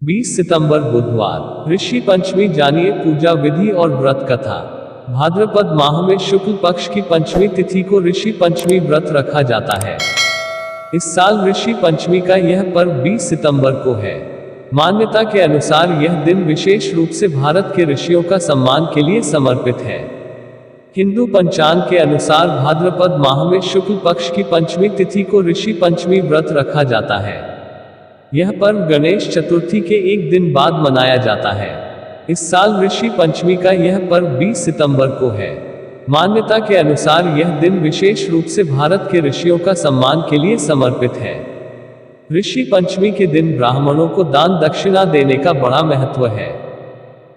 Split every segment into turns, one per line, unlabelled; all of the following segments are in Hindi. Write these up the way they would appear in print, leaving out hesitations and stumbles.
20 सितंबर बुधवार, ऋषि पंचमी। जानिए पूजा विधि और व्रत कथा। भाद्रपद माह में शुक्ल पक्ष की पंचमी तिथि को ऋषि पंचमी व्रत रखा जाता है। इस साल ऋषि पंचमी का यह पर्व 20 सितंबर को है। मान्यता के अनुसार यह दिन विशेष रूप से भारत के ऋषियों का सम्मान के लिए समर्पित है। हिंदू पंचांग के अनुसार भाद्रपद माह में शुक्ल पक्ष की पंचमी तिथि को ऋषि पंचमी व्रत रखा जाता है। यह पर्व गणेश चतुर्थी के एक दिन बाद मनाया जाता है। इस साल ऋषि पंचमी का यह पर्व 20 सितंबर को है। मान्यता के अनुसार यह दिन विशेष रूप से भारत के ऋषियों का सम्मान के लिए समर्पित है। ऋषि पंचमी के दिन ब्राह्मणों को दान दक्षिणा देने का बड़ा महत्व है।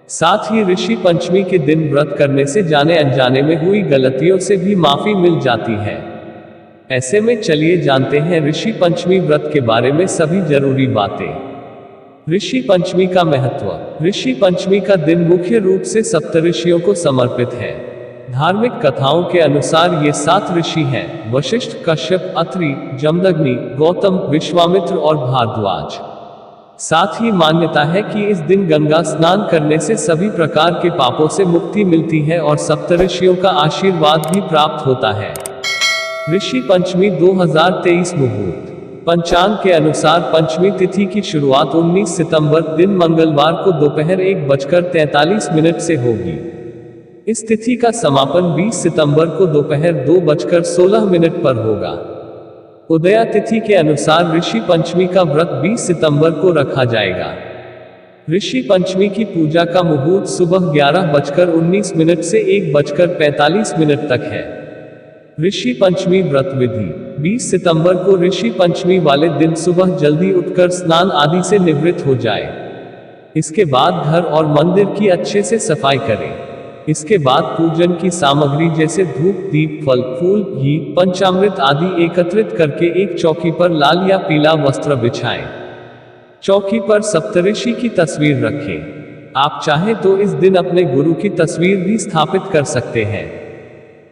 साथ ही ऋषि पंचमी के दिन व्रत करने से जाने अनजाने में हुई गलतियों से भी माफी मिल जाती है। ऐसे में चलिए जानते हैं ऋषि पंचमी व्रत के बारे में सभी जरूरी बातें। ऋषि पंचमी का महत्व। ऋषि पंचमी का दिन मुख्य रूप से सप्तऋषियों को समर्पित है। धार्मिक कथाओं के अनुसार ये 7 ऋषि हैं: वशिष्ठ, कश्यप, अत्रि, जमदग्नि, गौतम, विश्वामित्र और भारद्वाज। साथ ही मान्यता है कि इस दिन गंगा स्नान करने से सभी प्रकार के पापों से मुक्ति मिलती है और सप्तऋषियों का आशीर्वाद भी प्राप्त होता है। ऋषि पंचमी 2023 मुहूर्त। पंचांग के अनुसार पंचमी तिथि की शुरुआत 19 सितंबर दिन मंगलवार को दोपहर 1:43 से होगी। इस तिथि का समापन 20 सितंबर को दोपहर 2:16 पर होगा। उदया तिथि के अनुसार ऋषि पंचमी का व्रत 20 सितंबर को रखा जाएगा। ऋषि पंचमी की पूजा का मुहूर्त सुबह 11:19 से 1:45 तक है। ऋषि पंचमी व्रत विधि। 20 सितंबर को ऋषि पंचमी वाले दिन सुबह जल्दी उठकर स्नान आदि से निवृत्त हो जाए। इसके बाद घर और मंदिर की अच्छे से सफाई करें। इसके बाद पूजन की सामग्री जैसे धूप, दीप, फल, फूल, घी, पंचामृत आदि एकत्रित करके एक चौकी पर लाल या पीला वस्त्र बिछाएं। चौकी पर सप्तऋषि की तस्वीर रखें। आप चाहें तो इस दिन अपने गुरु की तस्वीर भी स्थापित कर सकते हैं।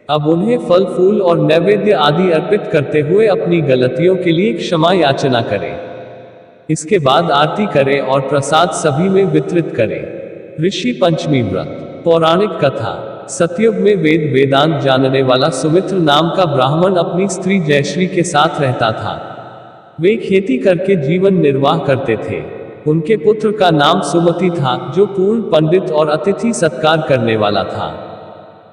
अब उन्हें फल, फूल और नैवेद्य आदि अर्पित करते हुए अपनी गलतियों के लिए क्षमा याचना करें। इसके बाद आरती करें और प्रसाद सभी में वितरित करें। ऋषि पंचमी व्रत। पौराणिक कथा। सतयुग में वेद वेदांत जानने वाला सुमित्र नाम का ब्राह्मण अपनी स्त्री जयश्री के साथ रहता था। वे खेती करके जीवन निर्वाह करते थे। उनके पुत्र का नाम सुमति था, जो पूर्ण पंडित और अतिथि सत्कार करने वाला था।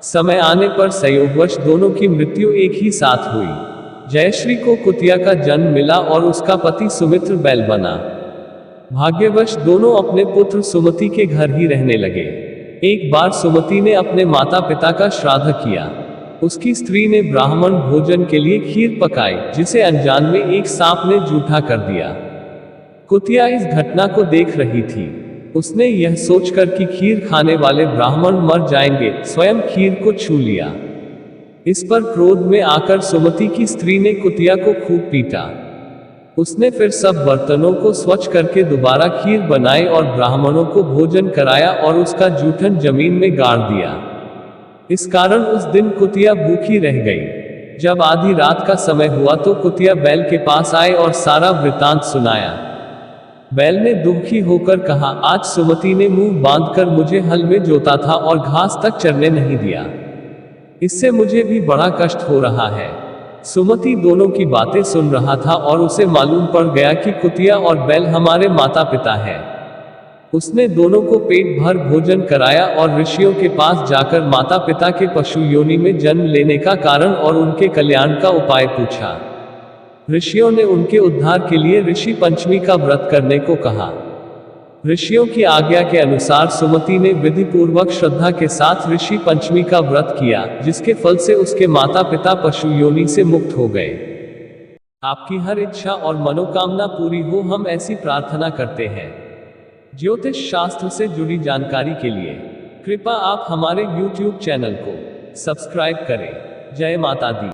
समय आने पर संयोगवश दोनों की मृत्यु एक ही साथ हुई। जयश्री को कुतिया का जन्म मिला और उसका पति सुमित्र बैल बना। भाग्यवश दोनों अपने पुत्र सुमति के घर ही रहने लगे। एक बार सुमति ने अपने माता पिता का श्राद्ध किया। उसकी स्त्री ने ब्राह्मण भोजन के लिए खीर पकाई, जिसे अनजान में एक सांप ने जूठा कर दिया। कुतिया इस घटना को देख रही थी। उसने यह सोचकर कि खीर खाने वाले ब्राह्मण मर जाएंगे, स्वयं खीर को छू लिया। इस पर क्रोध में आकर सुमति की स्त्री ने कुतिया को खूब पीटा। उसने फिर सब बर्तनों को स्वच्छ करके दोबारा खीर बनाई और ब्राह्मणों को भोजन कराया और उसका जूठन जमीन में गाड़ दिया। इस कारण उस दिन कुतिया भूखी रह गई। जब आधी रात का समय हुआ तो कुतिया बैल के पास आए और सारा वृतांत सुनाया। बैल ने दुखी होकर कहा, आज सुमति ने मुंह बांधकर मुझे हल में जोता था और घास तक चरने नहीं दिया। इससे मुझे भी बड़ा कष्ट हो रहा है। सुमति दोनों की बातें सुन रहा था और उसे मालूम पड़ गया कि कुतिया और बैल हमारे माता पिता हैं। उसने दोनों को पेट भर भोजन कराया और ऋषियों के पास जाकर माता पिता के पशु योनि में जन्म लेने का कारण और उनके कल्याण का उपाय पूछा। ऋषियों ने उनके उद्धार के लिए ऋषि पंचमी का व्रत करने को कहा। ऋषियों की आज्ञा के अनुसार सुमति ने विधि पूर्वक श्रद्धा के साथ ऋषि पंचमी का व्रत किया, जिसके फल से उसके माता पिता पशु योनि से मुक्त हो गए। आपकी हर इच्छा और मनोकामना पूरी हो, हम ऐसी प्रार्थना करते हैं। ज्योतिष शास्त्र से जुड़ी जानकारी के लिए कृपया आप हमारे YouTube चैनल को सब्सक्राइब करें। जय माता दी।